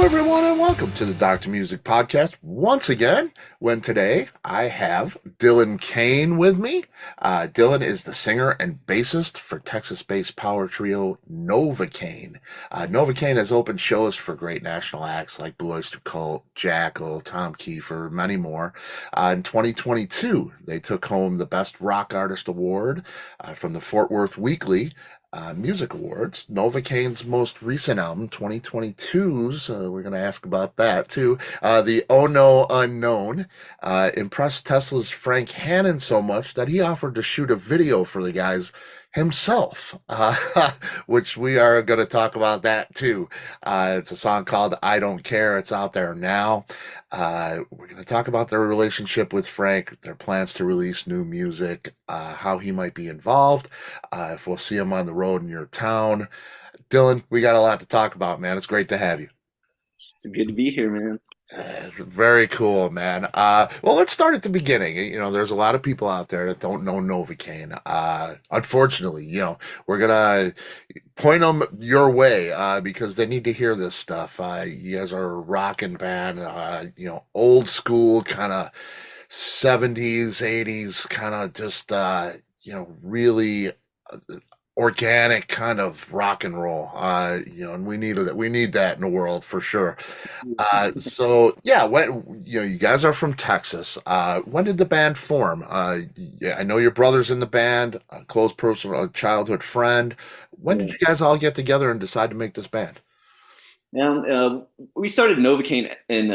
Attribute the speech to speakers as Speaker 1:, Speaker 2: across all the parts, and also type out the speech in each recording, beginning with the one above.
Speaker 1: everyone, and welcome to the Dr. Music Podcast once again. When today I have Dylan Kain with me. Dylan is the singer and bassist for Texas-based power trio Novakain. Novakain has opened shows for great national acts like Blue Oyster Cult, Jackyl, Keifer, many more. In 2022, they took home the Best Rock Artist Award from the Fort Worth Weekly Music Awards. Novakain's most recent album, 2022's, we're going to ask about that too. The Oh No Unknown impressed Tesla's Frank Hannon so much that he offered to shoot a video for the guys himself, which we are going to talk about that too. It's a song called I Don't Care. It's out there now. We're going to talk about their relationship with Frank, their plans to release new music, how he might be involved, if we'll see him on the road in your town. Dylan, we got a lot to talk about, man. It's great to have you.
Speaker 2: It's good to be here, man.
Speaker 1: It's very cool, man. Well, let's start at the beginning. There's a lot of people out there that don't know Novakain. Unfortunately, we're gonna point them your way because they need to hear this stuff. You guys are a rocking band, old school kind of 70s, 80s kind of just really organic kind of rock and roll. And we need that in the world for sure. So yeah, when you guys are from Texas, when did the band form? Yeah, I know your brother's in the band, a close personal, a childhood friend. When did
Speaker 2: Yeah.
Speaker 1: you guys all get together and decide to make this band?
Speaker 2: Now, we started Novocaine in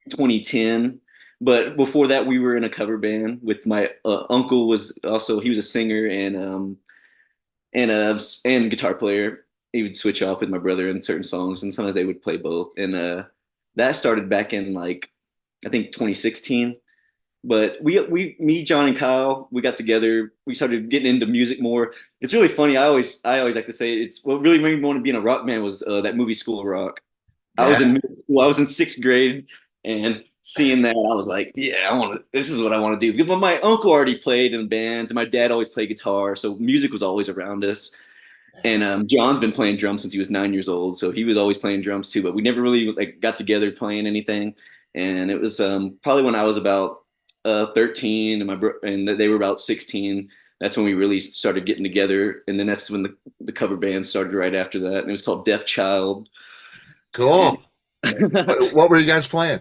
Speaker 2: 2010, but before that, we were in a cover band with my uncle. He was a singer and guitar player. He would switch off with my brother in certain songs, and sometimes they would play both. And that started back in I think 2016. But me, John, and Kyle, we got together. We started getting into music more. It's really funny. I always like to say it's what really made me want to be in a rock band was that movie School of Rock. I
Speaker 1: Yeah,
Speaker 2: was in middle school. I was in sixth grade, and seeing that, I was like, yeah, I want to. This is what I want to do. But my uncle already played in bands, and my dad always played guitar, so music was always around us. And John's been playing drums since he was 9 years old, so he was always playing drums too. But we never really got together playing anything. And it was probably when I was about 13, and they were about 16. That's when we really started getting together, and then that's when the cover band started right after that, and it was called Deaf Child. And
Speaker 1: cool. What were you guys playing?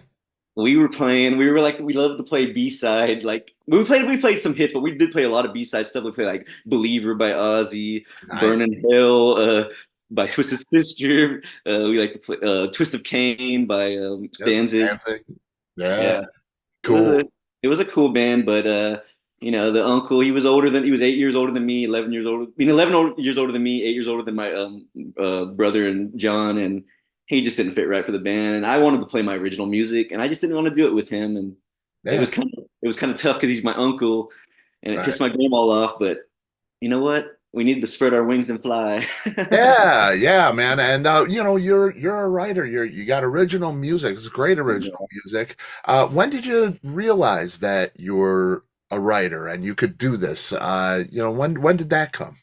Speaker 2: we were playing. We loved to play B side. Like we played some hits, but we did play a lot of B side stuff. We played like Believer by Ozzy,
Speaker 1: Nice.
Speaker 2: Burning Hell by Twisted Sister. We like to play Twist of Cain by
Speaker 1: Yep,
Speaker 2: Stanzig.
Speaker 1: dancing. Yeah,
Speaker 2: Yeah, it was
Speaker 1: cool.
Speaker 2: a it was a cool band, but the uncle, he was 8 years older than me, 11 years older. I mean, 11 years older than me, 8 years older than my brother and John, and he just didn't fit right for the band. And I wanted to play my original music, and I just didn't want to do it with him. And
Speaker 1: Yeah,
Speaker 2: it was kind of tough because he's my uncle, and it
Speaker 1: right.
Speaker 2: pissed my grandma off. But you know what? We needed to spread our wings and fly.
Speaker 1: Yeah, yeah, man. And you're a writer. You got original music. It's great original music. When did you realize that you're a writer and you could do this? When did that come?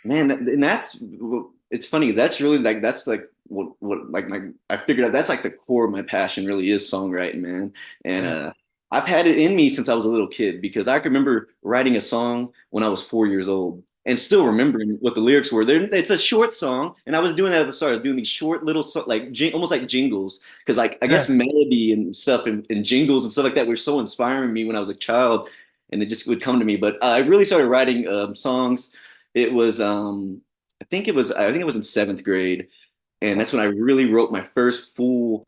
Speaker 2: Man, and that's it's funny because that's really that's like what like my I figured out that's like the core of my passion really is songwriting, man. And
Speaker 1: Yeah,
Speaker 2: I've had it in me since I was a little kid because I can remember writing a song when I was 4 years old and still remembering what the lyrics were. It's a short song, and I was doing that at the start. I was doing these short little almost like jingles because like I
Speaker 1: yeah,
Speaker 2: guess melody and stuff and jingles and stuff like that were so inspiring me when I was a child, and it just would come to me. But I really started writing songs. It was I think it was in seventh grade, and that's when I really wrote my first full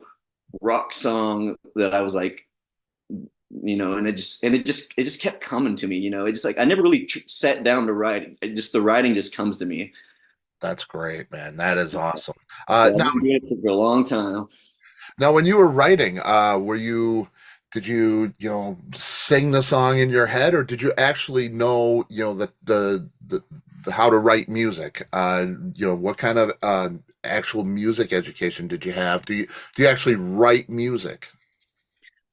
Speaker 2: rock song that I was like, and it just kept coming to me. It just like I never really sat down to write. The writing just comes to me.
Speaker 1: that's great, man. That is awesome.
Speaker 2: Yeah, I've
Speaker 1: Now,
Speaker 2: been doing it for a long time.
Speaker 1: when you were writing, did you sing the song in your head, or did you actually know, the how to write music? What kind of actual music education did you have? Do you actually write music?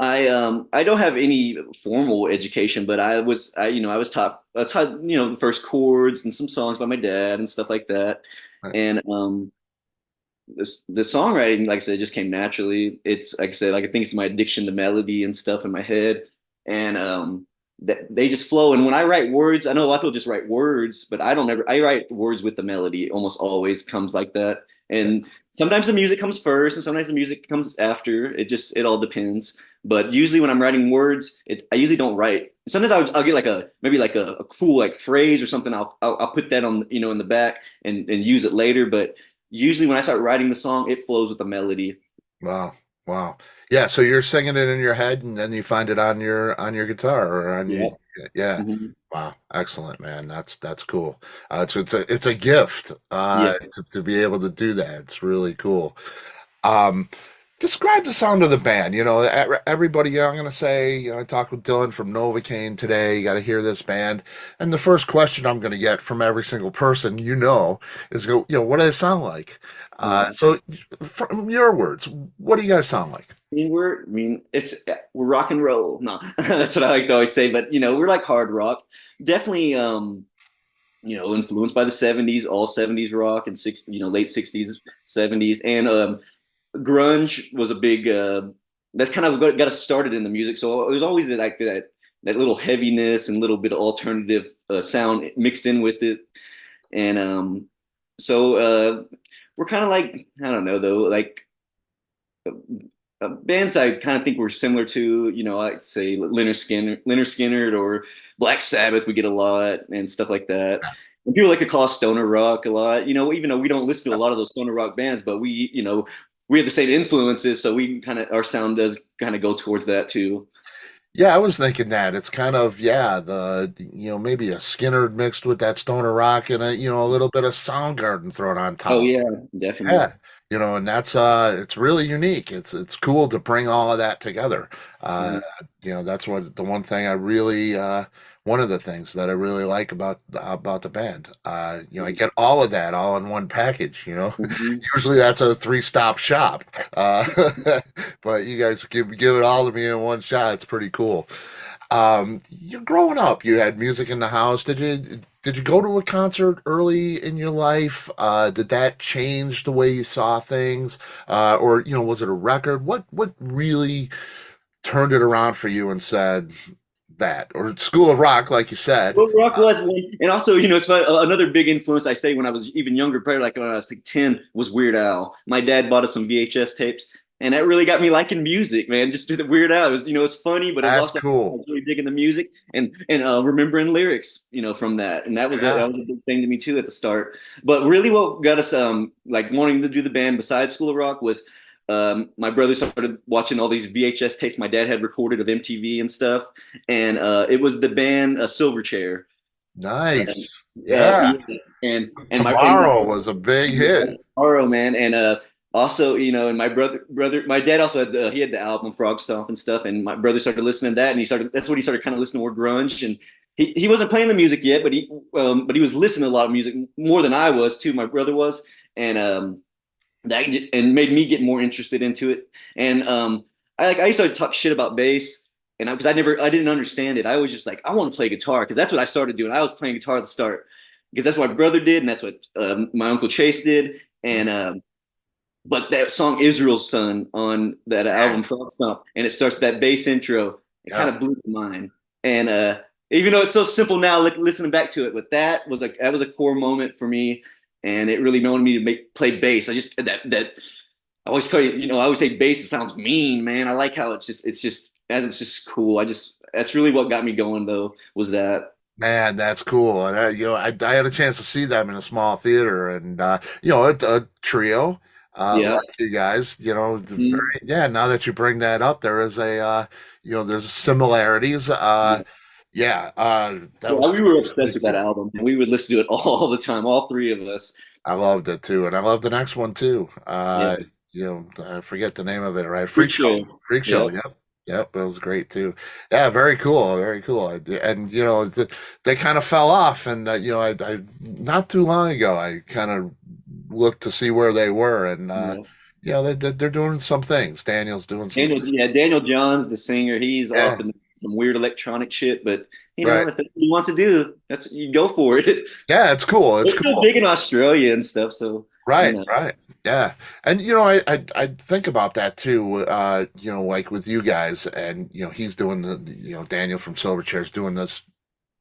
Speaker 2: I don't have any formal education, but I was taught the first chords and some songs by my dad and stuff like that.
Speaker 1: Right.
Speaker 2: And the songwriting, like I said, just came naturally. It's like I said, like I think it's my addiction to melody and stuff in my head, and that they just flow. And when I write words, I know a lot of people just write words, but I don't ever. I write words with the melody. It almost always comes like that. And sometimes the music comes first, and sometimes the music comes after. It all depends. But usually when I'm writing words, I usually don't write. Sometimes I'll get like maybe like a cool like phrase or something. I'll put that on in the back and use it later. But usually when I start writing the song, it flows with the melody.
Speaker 1: Wow. Wow. Yeah, so you're singing it in your head and then you find it on your guitar or on your
Speaker 2: Yeah.
Speaker 1: yeah.
Speaker 2: Hmm.
Speaker 1: Wow. Excellent, man. That's cool. It's a gift
Speaker 2: Yeah.
Speaker 1: to be able to do that. It's really cool. Um, Describe the sound of the band. Everybody, I'm going to say, I talked with Dylan from Novakain today. You got to hear this band. And the first question I'm going to get from every single person, is what do they sound like?
Speaker 2: Yeah.
Speaker 1: So from your words, what do you guys sound like?
Speaker 2: We're rock and roll. No, that's what I like to always say. But we're like hard rock. Definitely, influenced by the '70s, all '70s rock and late '60s, '70s, and grunge was a big. That's kind of what got us started in the music. So it was always that little heaviness and little bit of alternative sound mixed in with it, and so we're kind of like I don't know though, like bands I kind of think we're similar to, I'd say Leonard Skinner, or Black Sabbath. We get a lot and stuff like that. And people like to call us stoner rock a lot, even though we don't listen to a lot of those stoner rock bands, but we have the same influences, so we our sound does kind of go towards that too.
Speaker 1: Yeah, I was thinking that it's kind of maybe a Skinner mixed with that stoner rock and a little bit of Soundgarden thrown on
Speaker 2: Oh
Speaker 1: top.
Speaker 2: yeah, definitely.
Speaker 1: Yeah, and that's it's really unique. It's cool to bring all of that together. Uh,
Speaker 2: Mhm.
Speaker 1: that's what the one thing I really one of the things that I really like about the band. I get all of that all in one package.
Speaker 2: Mhm.
Speaker 1: Usually that's a three-stop shop. Uh, but you guys give it all to me in one shot. It's pretty cool. You're growing up, you had music in the house. Did you go to a concert early in your life? Did that change the way you saw things? Or was it a record? What really turned it around for you and said that? Or School of Rock, like you said.
Speaker 2: Well, rock was one, and also, it's fun. Another big influence I say when I was even younger, probably like when I was like 10, was Weird Al. My dad bought us some VHS tapes, and that really got me liking music, man. Just do the Weird Al. It was, it's funny, but it was
Speaker 1: That's
Speaker 2: also I
Speaker 1: cool.
Speaker 2: was really digging the music and remembering lyrics, from that, and that
Speaker 1: Yeah.
Speaker 2: was a big thing to me too at the start. But really, what got us like wanting to do the band besides School of Rock was my brother started watching all these VHS tapes my dad had recorded of MTV and stuff, and it was the band Silverchair.
Speaker 1: Nice. Yeah.
Speaker 2: Yeah, and
Speaker 1: Tomorrow was a big hit.
Speaker 2: Aro, man, and also and my dad also had he had the album Frog Stomp and stuff, and my brother started listening to that, and that's when he started kind of listening to more grunge, and he wasn't playing the music yet, but he was listening to a lot of music more than I was too. My brother was, and that just, and made me get more interested into it. And I used to talk shit about bass, and because I didn't understand it. I was just like, I want to play guitar because that's what I started doing. I was playing guitar at the start because that's what my brother did, and that's what my uncle Chase did. And but that song Israel's Son on that album Frog Stomp, and it starts that bass intro. It kind
Speaker 1: Yeah.
Speaker 2: of blew my mind. And even though it's so simple now, listening back to it, but that was a core moment for me, and it really motivated me to play bass. I just that I always call I always say bass. It sounds mean, man. I like how it's just cool. That's really what got me going though. Was that?
Speaker 1: Man, that's cool. And I had a chance to see them in a small theater, and a trio
Speaker 2: Yeah.
Speaker 1: like you guys. It's
Speaker 2: Mhm.
Speaker 1: very yeah. Now that you bring that up, there is there's similarities.
Speaker 2: Yeah.
Speaker 1: Yeah, that
Speaker 2: Yeah,
Speaker 1: was
Speaker 2: we were
Speaker 1: really
Speaker 2: obsessed with that
Speaker 1: cool.
Speaker 2: album, and we would listen to it all the time, all three of us.
Speaker 1: I loved it too, and I love the next one too.
Speaker 2: Yeah.
Speaker 1: I forget the name of it, right?
Speaker 2: Freak Show.
Speaker 1: Freak Show.
Speaker 2: Yep.
Speaker 1: Yep, yep, it was great too. Yeah, very cool, very cool. And they kind of fell off, and I not too long ago, I kind of looked to see where they were, and
Speaker 2: Yeah.
Speaker 1: they're doing some things. Daniel's doing some things.
Speaker 2: Daniel Johns, the singer, he's
Speaker 1: Yeah,
Speaker 2: off in some weird electronic shit, but
Speaker 1: right.
Speaker 2: if that's what he wants to do, that's you go for it.
Speaker 1: Yeah, it's cool. It's
Speaker 2: They're still
Speaker 1: cool.
Speaker 2: big in Australia and stuff, so you
Speaker 1: Right,
Speaker 2: know.
Speaker 1: right. Yeah. And I think about that too, like with you guys and he's doing Daniel from Silverchair's doing this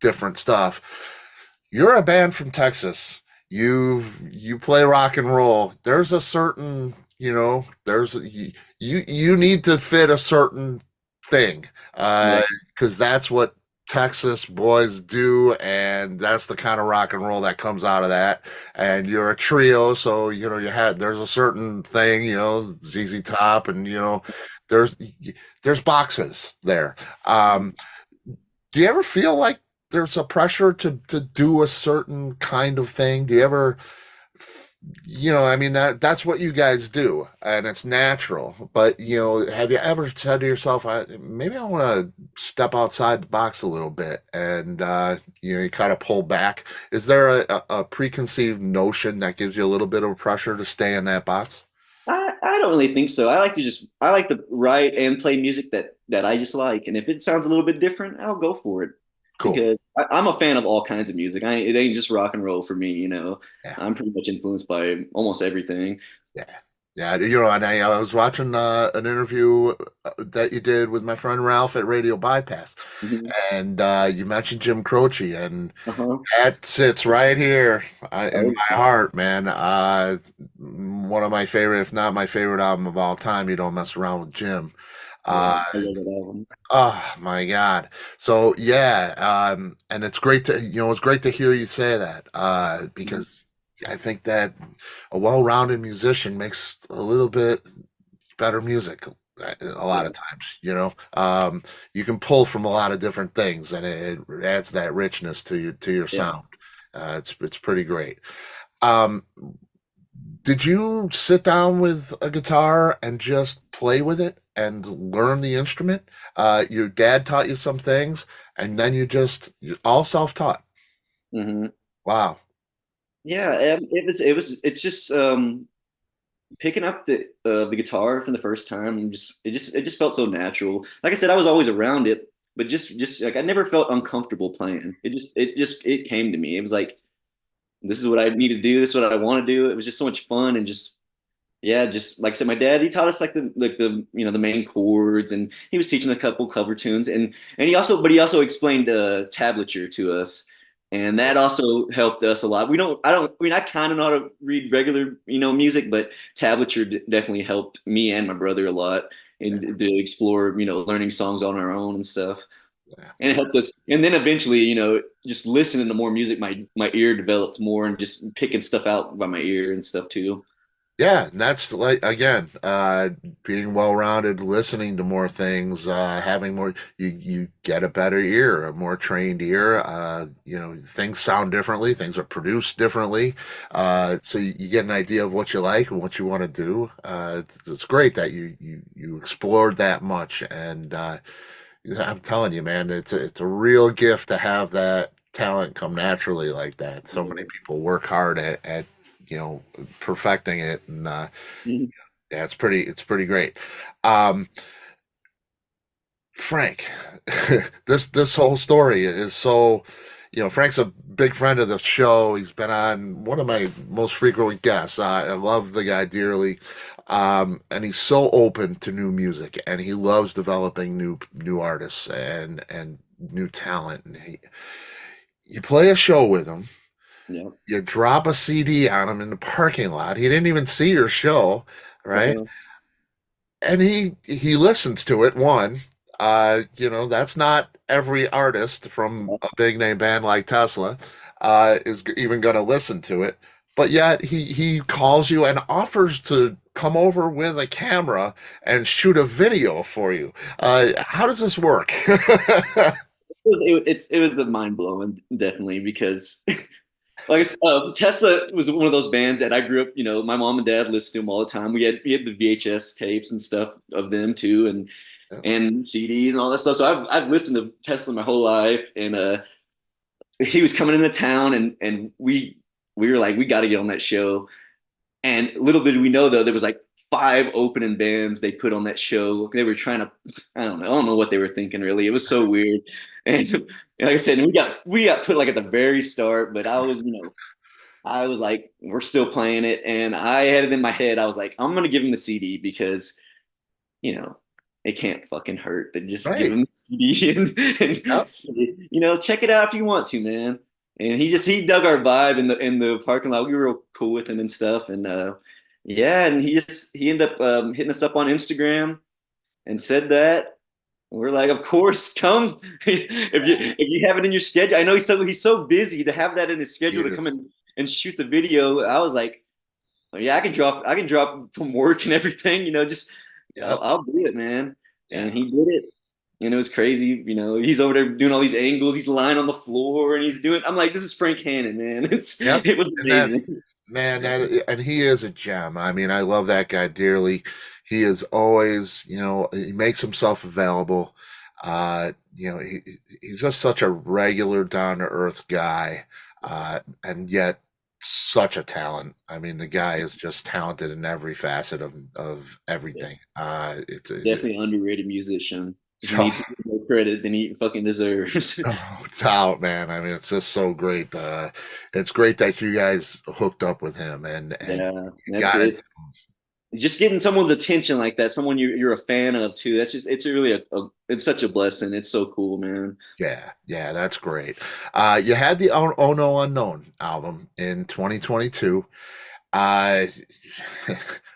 Speaker 1: different stuff. You're a band from Texas. You play rock and roll. There's a certain, you need to fit a certain thing.
Speaker 2: Yeah,
Speaker 1: Because that's what Texas boys do, and that's the kind of rock and roll that comes out of that. And you're a trio, so there's a certain thing, ZZ Top, and there's there's boxes there. Um, do you ever feel like there's a pressure to do a certain kind of thing? Do you ever, I mean that's what you guys do, and it's natural. But have you ever said to yourself, maybe I want to step outside the box a little bit, and you kind of pull back? Is there a preconceived notion that gives you a little bit of pressure to stay in that box?
Speaker 2: I don't really think so. I like to write and play music that I just like, and if it sounds a little bit different, I'll go for it
Speaker 1: Cool.
Speaker 2: because I'm a fan of all kinds of music. It ain't just rock and roll for me, you know.
Speaker 1: Yeah.
Speaker 2: I'm pretty much influenced by almost everything.
Speaker 1: Yeah. Yeah, and I was watching an interview that you did with my friend Ralph at Radio Bypass,
Speaker 2: Mhm.
Speaker 1: and you mentioned Jim Croce, and
Speaker 2: Uh-huh.
Speaker 1: that sits right here in
Speaker 2: Oh,
Speaker 1: my heart, man. One of my favorite, if not my favorite album of all time, You Don't Mess Around with Jim.
Speaker 2: yeah,
Speaker 1: Uh,
Speaker 2: I love that album.
Speaker 1: oh my God. So yeah, and it's great to hear you say that,
Speaker 2: Mhm.
Speaker 1: because I think that a well-rounded musician makes a little bit better music a lot
Speaker 2: Yeah,
Speaker 1: of times, you can pull from a lot of different things, and it adds that richness to your
Speaker 2: yeah.
Speaker 1: sound. It's pretty great. Um, did you sit down with a guitar and just play with it and learn the instrument? Your dad taught you some things, and then you all self-taught.
Speaker 2: Hmm.
Speaker 1: Wow.
Speaker 2: Yeah, it's just picking up the guitar for the first time. And it just felt so natural. Like I said, I was always around it, but just like I never felt uncomfortable playing. It came to me. It was like this is what I need to do. This is what I want to do. It was just so much fun and just yeah, just like I said, my dad he taught us like the the main chords, and he was teaching a couple cover tunes, and he also explained tablature to us, and that also helped us a lot. I mean I kind of know how to read regular music, but tablature definitely helped me and my brother a lot, and to explore learning songs on our own and stuff,
Speaker 1: Yeah.
Speaker 2: and it helped us. And then eventually just listening to more music, my ear developed more, and just picking stuff out by my ear and stuff too.
Speaker 1: Yeah, and that's like again, being well-rounded, listening to more things, having more, you get a better ear, a more trained ear. Things sound differently, things are produced differently, so you get an idea of what you like and what you want to do. It's great that you explored that much, and I'm telling you, man, it's a real gift to have that talent come naturally like that. So many people work hard at you know perfecting it, and
Speaker 2: Mhm.
Speaker 1: yeah, it's pretty great. um Frank, this whole story is so, Frank's a big friend of the show. He's been on one of my most frequent guests. I love the guy dearly. And he's so open to new music, and he loves developing new artists and new talent. And you play a show with him,
Speaker 2: Yeah.
Speaker 1: you drop a CD on him in the parking lot. He didn't even see your show, right?
Speaker 2: Uh-huh.
Speaker 1: And he listens to it. That's not every artist from a big name band like Tesla is even going to listen to it. But yet he calls you and offers to come over with a camera and shoot a video for you. How does this work?
Speaker 2: It was the mind blowing definitely because like I said, Tesla was one of those bands that I grew up. My mom and dad listened to them all the time. We had the VHS tapes and stuff of them too, and CDs and all that stuff. So I've listened to Tesla my whole life, and he was coming into town, and we were like we got to get on that show. And little did we know though there was like five opening bands they put on that show. They were trying to I don't know what they were thinking really. It was so weird. And like I said, we got put like at the very start, but I was I was like, we're still playing it, and I had it in my head. I was like, I'm gonna give him the CD because you know it can't fucking hurt to just give
Speaker 1: Right.
Speaker 2: him the CD and
Speaker 1: Yep.
Speaker 2: say, check it out if you want to, man. And he dug our vibe in the parking lot. We were real cool with him and stuff, and yeah, and he ended up hitting us up on Instagram and said that. We're like, of course, come if you have it in your schedule. I know he's so busy to have that in his schedule to come
Speaker 1: Yes.
Speaker 2: and shoot the video. I was like, oh, yeah, I can drop from work and everything. Just I'll,
Speaker 1: Yep.
Speaker 2: I'll do it, man.
Speaker 1: Yeah.
Speaker 2: And he did it, and it was crazy. He's over there doing all these angles. He's lying on the floor and he's doing. I'm like, this is Frank Hannon, man.
Speaker 1: Yep.
Speaker 2: It was
Speaker 1: And that
Speaker 2: amazing.
Speaker 1: man, and he is a gem. I mean, I love that guy dearly. He is always, he makes himself available. He's just such a regular, down to earth guy, and yet such a talent. I mean, the guy is just talented in every facet of everything.
Speaker 2: Definitely underrated musician. He needs more credit than he fucking deserves.
Speaker 1: No doubt, man. I mean, it's just so great. It's great that you guys hooked up with him and
Speaker 2: Yeah,
Speaker 1: you
Speaker 2: that's
Speaker 1: got it.
Speaker 2: it. Just getting someone's attention like that, someone you're a fan of too. It's really it's such a blessing. It's so cool, man.
Speaker 1: Yeah, yeah, that's great. You had the Oh No Unknown album in 2022. Uh,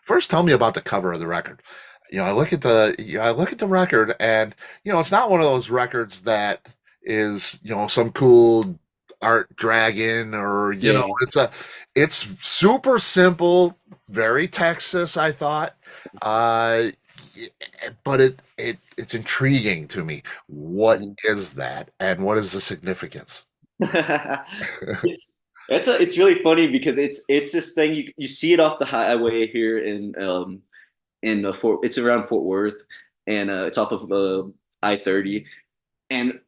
Speaker 1: First, tell me about the cover of the record. I look at the record, and it's not one of those records that is some cool art dragon or
Speaker 2: Yeah.
Speaker 1: it's super simple, very Texas, I thought. Uh, but it's intriguing to me. What
Speaker 2: Mhm.
Speaker 1: is that, and what is the significance?
Speaker 2: it's it's really funny because it's this thing you see it off the highway here in Fort. It's around Fort Worth, and it's off of I-30. And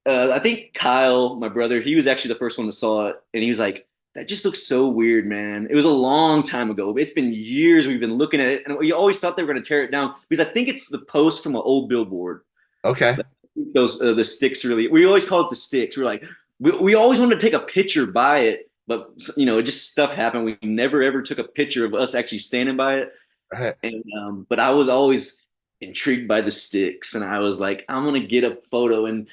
Speaker 2: I think Kyle, my brother, he was actually the first one that saw it, and he was like, "That just looks so weird, man." It was a long time ago. It's been years we've been looking at it, and we always thought they were going to tear it down because I think it's the post from an old billboard.
Speaker 1: Okay.
Speaker 2: Those the sticks really. We always call it the sticks. We're like, we always wanted to take a picture by it, but it just stuff happened. We never ever took a picture of us actually standing by it.
Speaker 1: Right.
Speaker 2: And but I was always intrigued by the sticks, and I was like, I'm gonna get a photo. And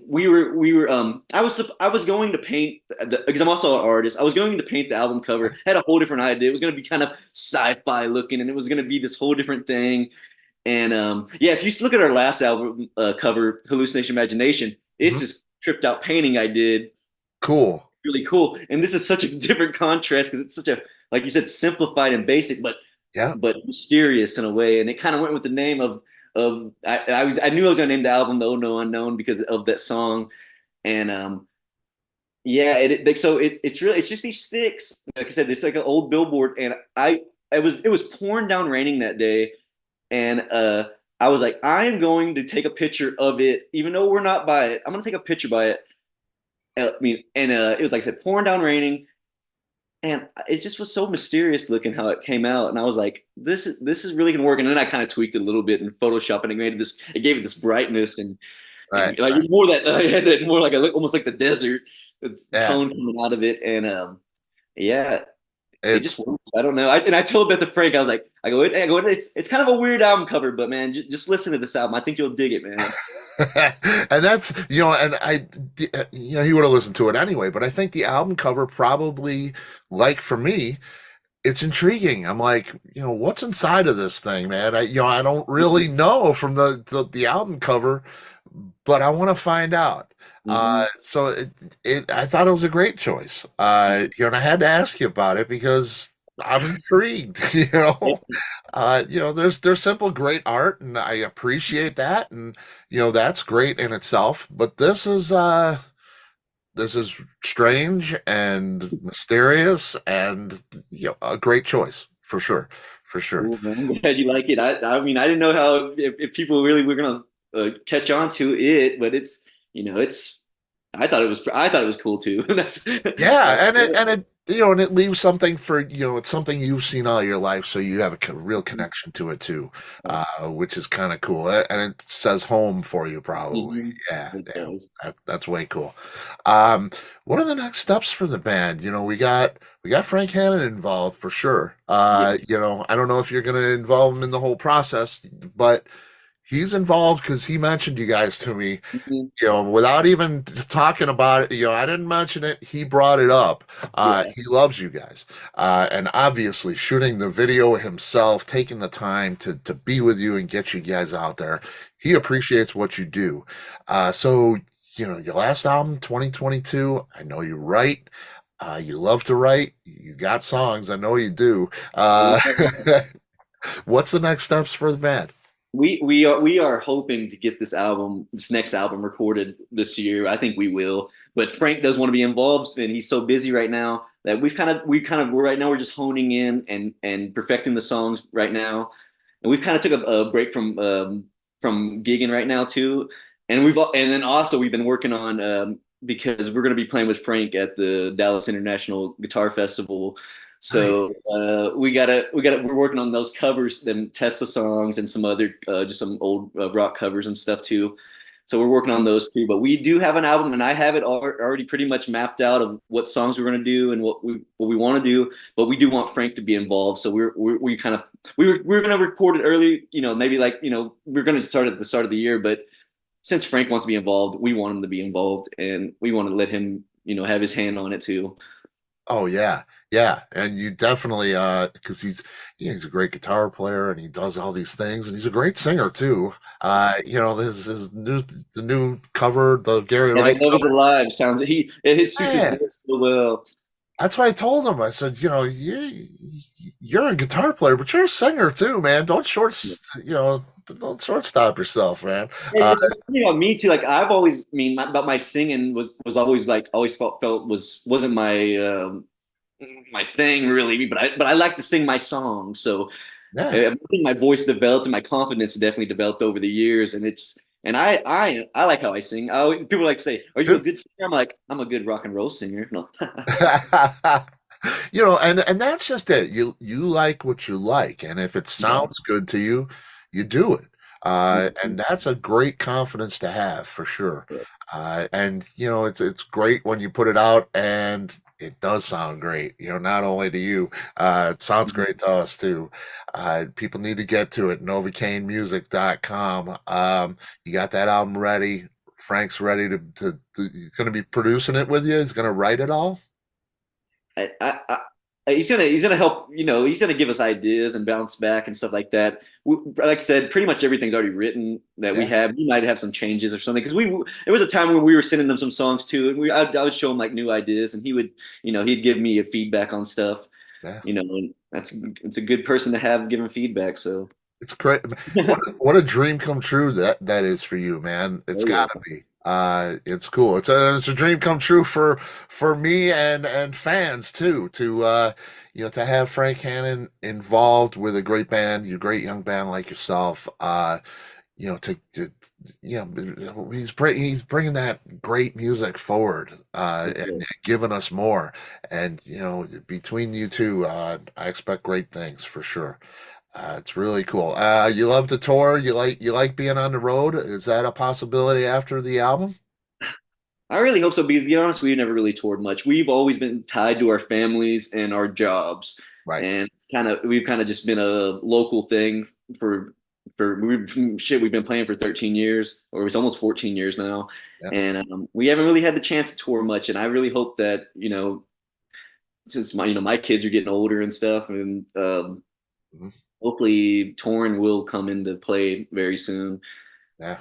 Speaker 2: we were I was going to paint because I'm also an artist. I was going to paint the album cover. Had a whole different idea. It was gonna be kind of sci-fi looking, and it was gonna be this whole different thing. And yeah, if you look at our last album cover, Hallucination Imagination, it's
Speaker 1: Mhm.
Speaker 2: this tripped out painting I did.
Speaker 1: Cool.
Speaker 2: Really cool. And this is such a different contrast because it's such a, like you said, simplified and basic,
Speaker 1: Yeah.
Speaker 2: but mysterious in a way. And it kind of went with the name of I knew I was gonna name the album "The Oh No Unknown" because of that song. And yeah, it's just these sticks. Like I said, it's like an old billboard, and it was pouring down raining that day, and I was like, I am going to take a picture of it, even though we're not by it. I'm gonna take a picture by it. I mean, and it was like I said, pouring down raining, and it just was so mysterious looking how it came out. And I was like, this is really gonna work. And then I kind of tweaked it a little bit in Photoshop, and it gave it this brightness and
Speaker 1: Right.
Speaker 2: like more that I had it more like almost like the desert
Speaker 1: Yeah.
Speaker 2: tone coming out of it, and yeah, it
Speaker 1: It's
Speaker 2: just worked. I don't know. And I told that to Frank. I was like, it's kind of a weird album cover, but man, just listen to this album. I think you'll dig it, man.
Speaker 1: and that's and he would have listened to it anyway, but I think the album cover probably, like for me, it's intriguing. I'm like, what's inside of this thing, man? I don't really know from the album cover, but I want to find out.
Speaker 2: Hmm.
Speaker 1: So I thought it was a great choice. And I had to ask you about it because I'm intrigued. There's simple great art, and I appreciate that, and that's great in itself. But this is strange and mysterious, and a great choice for sure, for sure.
Speaker 2: Cool, man. I'm glad you like it. I mean, I didn't know how if people really were gonna catch on to it, but it's. I thought it was cool too. That's
Speaker 1: Yeah, and and it leaves something for, it's something you've seen all your life, so you have a real connection to it too, which is kind of cool. And it says home for you, probably.
Speaker 2: Mhm.
Speaker 1: Yeah,
Speaker 2: It
Speaker 1: yeah,
Speaker 2: does.
Speaker 1: that's way cool. Um, what are the next steps for the band? We got Frank Hannon involved for sure.
Speaker 2: Yeah.
Speaker 1: I don't know if you're going to involve him in the whole process, but he's involved because he mentioned you guys to me,
Speaker 2: Mhm.
Speaker 1: without even talking about it. I didn't mention it. He brought it up.
Speaker 2: Yeah.
Speaker 1: He loves you guys. And obviously shooting the video himself, taking the time to be with you and get you guys out there. He appreciates what you do. So, your last album, 2022, I know you write. You love to write. You got songs. I know you do. What's the next steps for the band?
Speaker 2: We are hoping to get this next album recorded this year. I think we will, but Frank does want to be involved, and he's so busy right now that right now we're just honing in and perfecting the songs right now, and we've kind of took a break from gigging right now too, and then also we've been working on because we're going to be playing with Frank at the Dallas International Guitar Festival.
Speaker 1: Nice.
Speaker 2: So we're working on those covers and test the songs and some other just some old rock covers and stuff too. So we're working on those too. But we do have an album, and I have it already pretty much mapped out of what songs we're going to do and what we want to do. But we do want Frank to be involved, so we kind of we were going to record it early, maybe like we're going to start at the start of the year. But since Frank wants to be involved, we want him to be involved, and we want to let him have his hand on it too.
Speaker 1: Oh yeah, yeah, and you definitely because he's a great guitar player and he does all these things and he's a great singer too. This his new the new cover, the Gary
Speaker 2: Yeah, the
Speaker 1: Wright
Speaker 2: love is
Speaker 1: cover.
Speaker 2: alive sounds it suits his
Speaker 1: Man,
Speaker 2: voice so well.
Speaker 1: that's what I told him. I said, you're a guitar player, but you're a singer too, man. Don't shortstop yourself, man.
Speaker 2: It's funny about me too. Like I've always, about my singing was always like always felt wasn't my thing really. But I like to sing my songs. So
Speaker 1: Yeah.
Speaker 2: I think my voice developed and my confidence definitely developed over the years. And I like how I sing. People like to say, "Are you a good singer?" I'm like, "I'm a good rock and roll singer." No.
Speaker 1: And that's just it. You like what you like, and if it
Speaker 2: Yeah.
Speaker 1: sounds good to you, you do it. And that's a great confidence to have for sure. And it's great when you put it out and it does sound great. Not only to you, it sounds great to us too. People need to get to it. NovakainMusic.com. You got that album ready. Frank's ready he's going to be producing it with you. He's going to write it all.
Speaker 2: He's gonna help. He's gonna give us ideas and bounce back and stuff like that. Like I said, pretty much everything's already written that we
Speaker 1: Yeah.
Speaker 2: have. We might have some changes or something because there was a time when we were sending them some songs too, and I would show him like new ideas, and he'd give me a feedback on stuff.
Speaker 1: Yeah.
Speaker 2: And it's a good person to have giving feedback. So
Speaker 1: It's great. What a dream come true that is for you, man. It's
Speaker 2: oh yeah,
Speaker 1: gotta be. It's cool. It's a dream come true for me and fans too to have Frank Hannon involved with a great band, you great young band like yourself. He's bringing that great music forward and giving us more. And between you two, I expect great things for sure. It's really cool. You love to tour. You like being on the road. Is that a possibility after the album?
Speaker 2: I really hope so. Because to be honest, we've never really toured much. We've always been tied to our families and our jobs,
Speaker 1: Right.
Speaker 2: and we've kind of just been a local thing for we've been playing for 13 years, or it's almost 14 years now,
Speaker 1: Yeah.
Speaker 2: and we haven't really had the chance to tour much. And I really hope that since my kids are getting older and stuff, and
Speaker 1: Mhm.
Speaker 2: hopefully touring will come into play very soon.
Speaker 1: Yeah.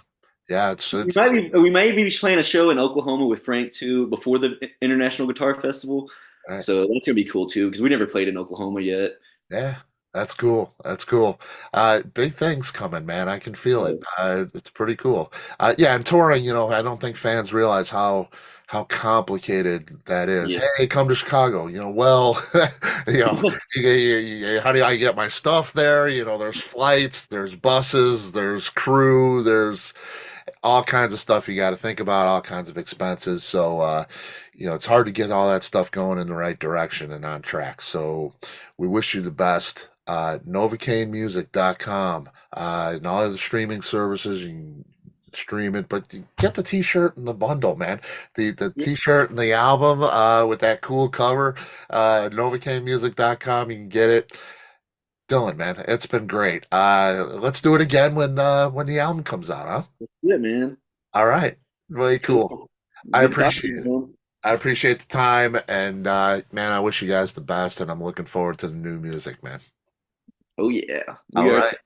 Speaker 1: Yeah. It's
Speaker 2: We
Speaker 1: it's
Speaker 2: might be we might be playing a show in Oklahoma with Frank too before the International Guitar Festival,
Speaker 1: right.
Speaker 2: so that's gonna be cool too because we never played in Oklahoma yet.
Speaker 1: Yeah. That's cool. That's cool. Big things coming, man. I can feel it.
Speaker 2: So,
Speaker 1: It's pretty cool. Yeah, and touring, I don't think fans realize how complicated that is.
Speaker 2: yeah,
Speaker 1: Hey, come to Chicago. Well, you know, how do I get my stuff there? There's flights, there's buses, there's crew, there's all kinds of stuff you got to think about, all kinds of expenses. So, it's hard to get all that stuff going in the right direction and on track. So we wish you the best. Novakainmusic.com, and all of the streaming services. You can stream it, but you get the t-shirt and the bundle, man. The
Speaker 2: Yeah,
Speaker 1: t-shirt and the album with that cool cover, Novakainmusic.com. You can get it. Dylan, man, it's been great. Let's do it again when the album comes out, huh?
Speaker 2: yeah, man.
Speaker 1: All right. Very cool.
Speaker 2: Cool. It's
Speaker 1: I
Speaker 2: good talking to
Speaker 1: appreciate
Speaker 2: you,
Speaker 1: it.
Speaker 2: man.
Speaker 1: I appreciate the time, and man, I wish you guys the best, and I'm looking forward to the new music, man.
Speaker 2: Oh yeah,
Speaker 1: All
Speaker 2: we are
Speaker 1: right.
Speaker 2: too.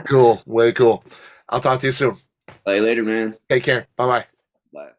Speaker 1: Cool. Way cool. I'll talk to you soon.
Speaker 2: Bye later, man.
Speaker 1: Take care. Bye bye.
Speaker 2: Bye.